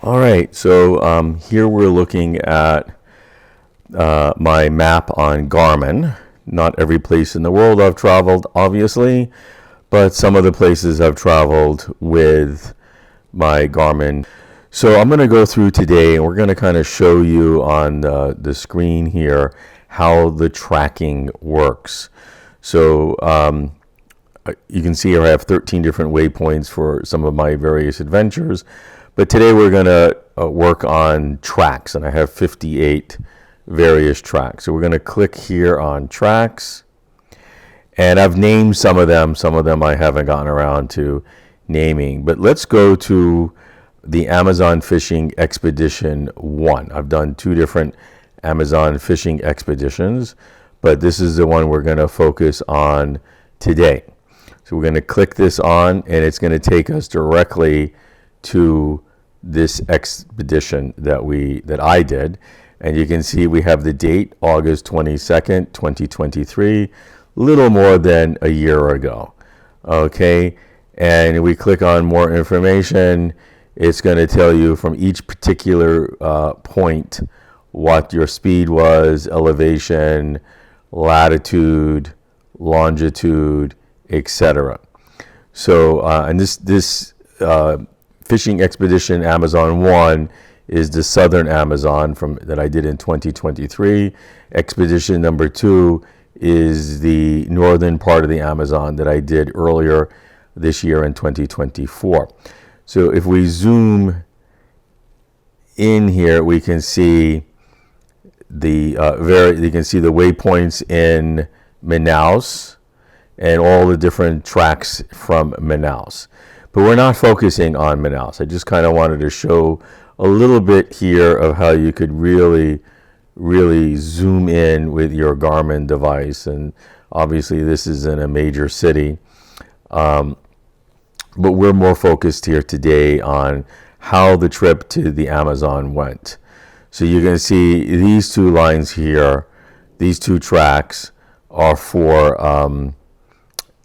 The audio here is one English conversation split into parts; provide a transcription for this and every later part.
All right, so here we're looking at my map on Garmin. Not every place in the world I've traveled, obviously, but some of the places I've traveled with my Garmin. So I'm going to go through today, and we're going to kind of show you on the screen here how the tracking works. So you can see here I have 13 different waypoints for some of my various adventures. But today we're going to work on tracks, and I have 58 various tracks. So we're going to click here on tracks, and I've named some of them. Some of them I haven't gotten around to naming. But let's go to the Amazon Fishing Expedition 1. I've done 2 different Amazon fishing expeditions, but this is the one we're going to focus on today. So we're going to click this on, and it's going to take us directly to this expedition that I did. And you can see we have the date, August 22nd, 2023, little more than a year ago. Okay, and we click on more information. It's going to tell you from each particular point what your speed was, elevation, latitude, longitude, etc. So, and this Fishing Expedition Amazon 1 is the Southern Amazon that I did in 2023. Expedition number 2 is the northern part of the Amazon that I did earlier this year in 2024. So if we zoom in here, we can see the waypoints in Manaus and all the different tracks from Manaus. But we're not focusing on Manaus. I just kind of wanted to show a little bit here of how you could really zoom in with your Garmin device. And obviously this is in a major city. But we're more focused here today on how the trip to the Amazon went. So you're going to see these 2 lines here, these 2 tracks are for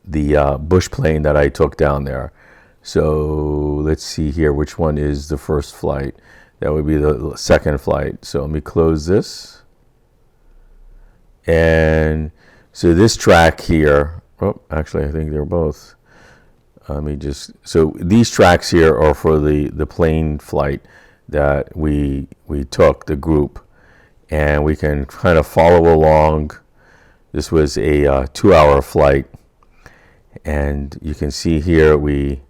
the bush plane that I took down there. So let's see here, which one is the first flight? That would be the second flight. So let me close this. And so this track here, oh, actually I think they're both. So these tracks here are for the plane flight that we took, the group. And we can kind of follow along. This was a 2-hour flight. And you can see here we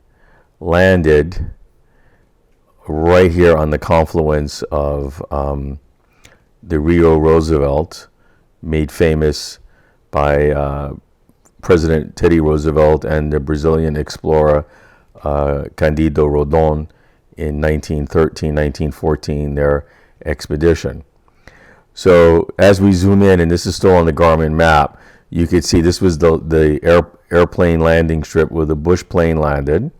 landed right here on the confluence of the Rio Roosevelt, made famous by President Teddy Roosevelt and the Brazilian explorer Candido Rondon in 1913, 1914, their expedition. So as we zoom in, and this is still on the Garmin map, you could see this was the airplane landing strip where the bush plane landed.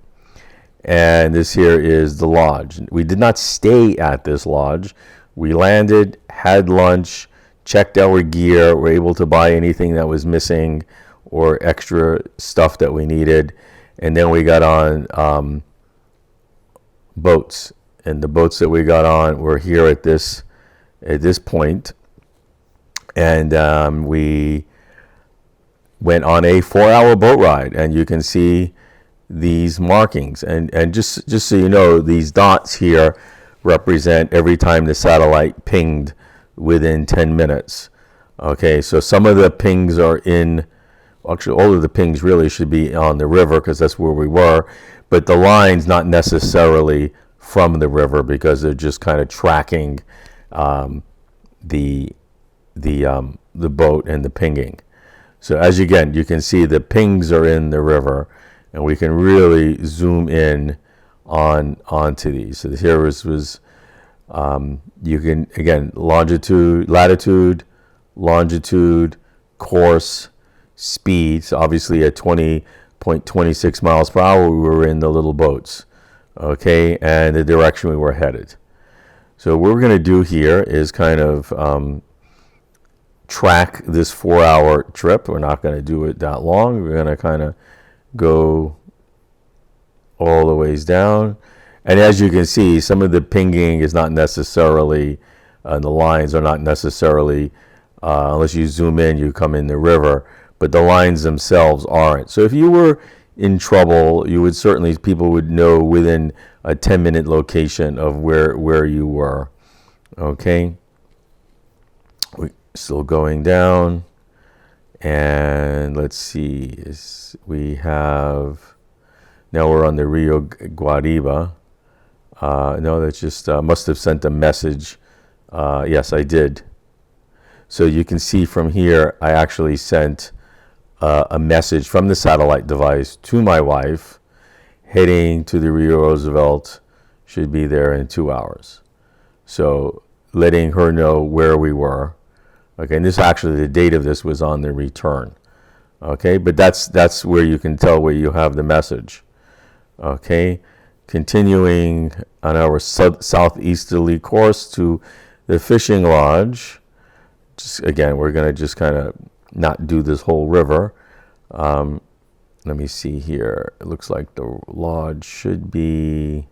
And this here is the lodge. We did not stay at this lodge. We landed, had lunch, checked our gear, were able to buy anything that was missing or extra stuff that we needed. And then we got on boats. And the boats that we got on were here at this point. And we went on a 4-hour boat ride. And you can see these markings, and just so you know, these dots here represent every time the satellite pinged within 10 minutes. Okay, so some of the pings are actually all of the pings really should be on the river because that's where we were, but the line's not necessarily from the river because they're just kind of tracking the boat and the pinging. So as you can see the pings are in the river. And we can really zoom in onto these. So here was you can, again, latitude, longitude, course, speed. So obviously at 20.26 miles per hour, we were in the little boats, okay, and the direction we were headed. So what we're going to do here is kind of track this 4-hour trip. We're not going to do it that long. We're going to kind of go all the ways down. And as you can see, some of the pinging is not necessarily, the lines are not necessarily, unless you zoom in, you come in the river, but the lines themselves aren't. So if you were in trouble, you would certainly, people would know within a 10-minute location of where you were. Okay. We're still going down. And let's see, we have, now we're on the Rio Guariba. No, that's just, must have sent a message. Yes, I did. So you can see from here, I actually sent a message from the satellite device to my wife, heading to the Rio Roosevelt, should be there in 2 hours. So letting her know where we were. Okay, and this actually, the date of this was on the return. Okay, but that's where you can tell where you have the message. Okay, continuing on our southeasterly course to the fishing lodge. Just again, we're gonna just kind of not do this whole river. Let me see here. It looks like the lodge should be,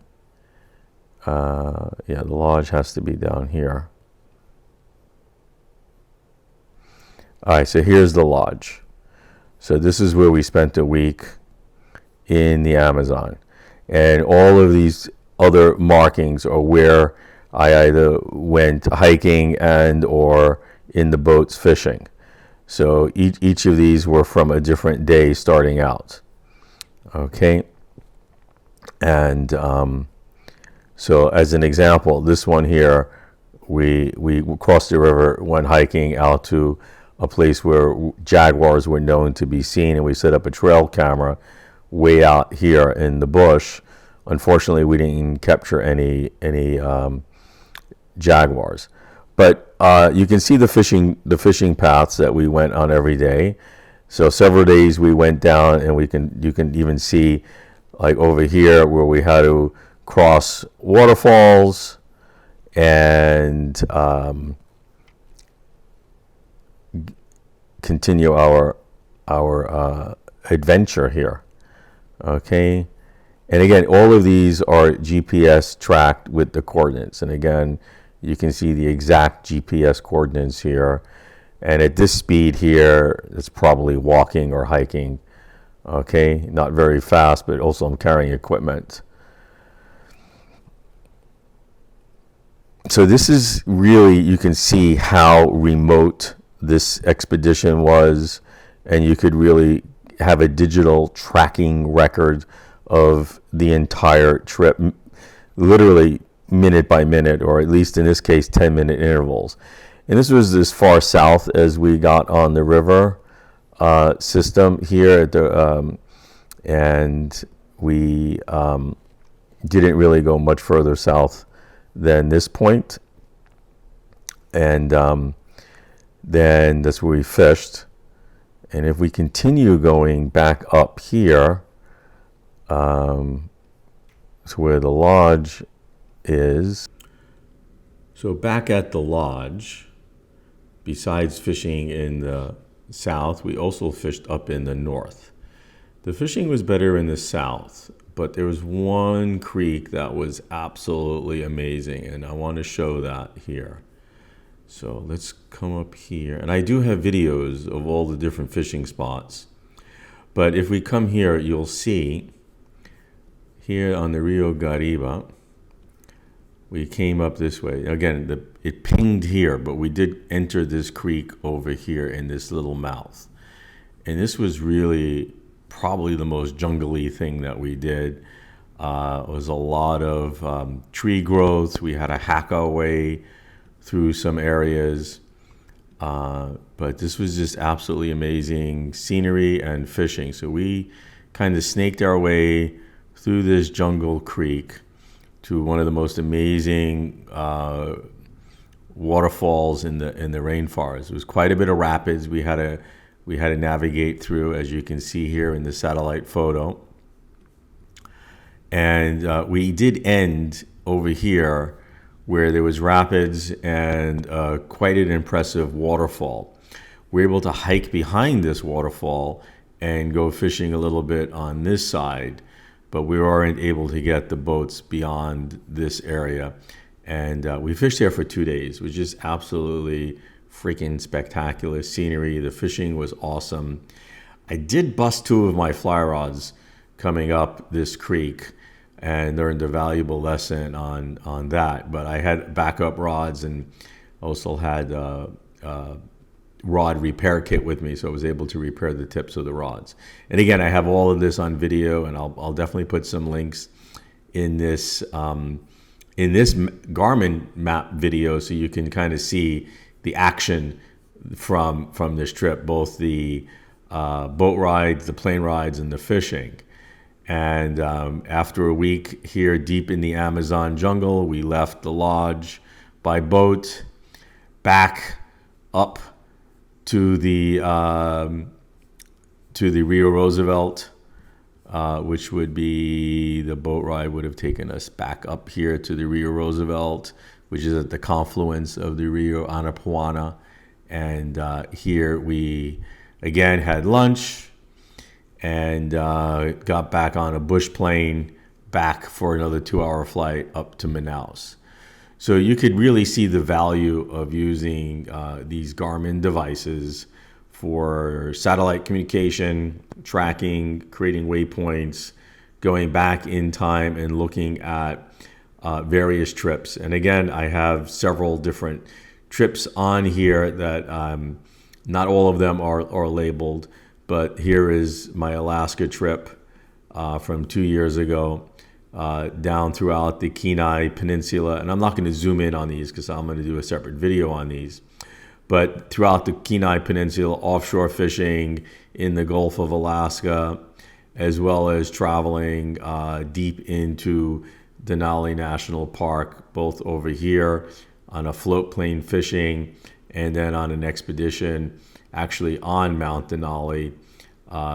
yeah, the lodge has to be down here. All right, so here's the lodge. So this is where we spent a week in the Amazon. And all of these other markings are where I either went hiking and or in the boats fishing. So each of these were from a different day starting out. Okay. And so as an example, this one here, we crossed the river, went hiking out to a place where jaguars were known to be seen, and we set up a trail camera way out here in the bush. Unfortunately, we didn't capture any jaguars, but you can see the fishing paths that we went on every day. So several days we went down, and you can even see, like over here, where we had to cross waterfalls and continue our adventure here. Okay, and again, all of these are GPS tracked with the coordinates, and again, you can see the exact GPS coordinates here. And at this speed here, it's probably walking or hiking. Okay, not very fast, but also I'm carrying equipment. So this is really, you can see how remote this expedition was, and you could really have a digital tracking record of the entire trip, literally minute by minute, or at least in this case 10-minute intervals. And this was as far south as we got on the river system here at the and we didn't really go much further south than this point. And then that's where we fished. And if we continue going back up here, to where the lodge is. So back at the lodge, besides fishing in the south, we also fished up in the north. The fishing was better in the south, but there was one creek that was absolutely amazing, and I want to show that here. So let's come up here, and I do have videos of all the different fishing spots, but if we come here, you'll see here on the Rio Guariba, we came up this way. Again, it pinged here, but we did enter this creek over here in this little mouth. And this was really probably the most jungly thing that we did. It was a lot of tree growth. We had to hack our way through some areas. But this was just absolutely amazing scenery and fishing. So we kind of snaked our way through this jungle creek to one of the most amazing waterfalls in the rainforest. It was quite a bit of rapids we had to navigate through, as you can see here in the satellite photo. And we did end over here where there was rapids and quite an impressive waterfall. We were able to hike behind this waterfall and go fishing a little bit on this side. but we weren't able to get the boats beyond this area. And we fished there for 2 days, which is absolutely freaking spectacular scenery. The fishing was awesome. I did bust 2 of my fly rods coming up this creek and learned a valuable lesson on that. But I had backup rods and also had rod repair kit with me, so I was able to repair the tips of the rods. And again, I have all of this on video, and I'll definitely put some links in this Garmin map video, so you can kind of see the action from this trip, both the boat rides, the plane rides, and the fishing. And after a week here deep in the Amazon jungle, we left the lodge by boat back up to the Rio Roosevelt, which would be, the boat ride would have taken us back up here to the Rio Roosevelt, which is at the confluence of the Rio Anapuana. And here we again had lunch and got back on a bush plane back for another 2-hour flight up to Manaus. So you could really see the value of using these Garmin devices for satellite communication, tracking, creating waypoints, going back in time and looking at various trips. And again, I have several different trips on here that not all of them are labeled, but here is my Alaska trip from 2 years ago. Down throughout the Kenai Peninsula, and I'm not going to zoom in on these because I'm going to do a separate video on these, but throughout the Kenai Peninsula, offshore fishing in the Gulf of Alaska, as well as traveling deep into Denali National Park, both over here on a float plane fishing and then on an expedition actually on Mount Denali.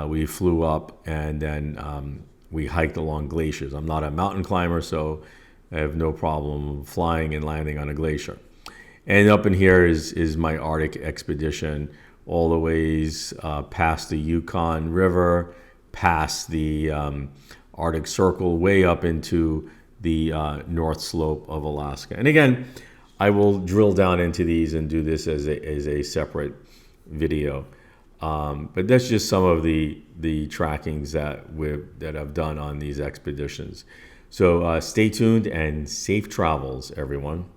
We flew up and then we hiked along glaciers. I'm not a mountain climber, so I have no problem flying and landing on a glacier. And up in here is my Arctic expedition, all the ways past the Yukon River, past the Arctic Circle, way up into the North Slope of Alaska. And again, I will drill down into these and do this as a separate video. But that's just some of the trackings that I've done on these expeditions. So stay tuned and safe travels, everyone.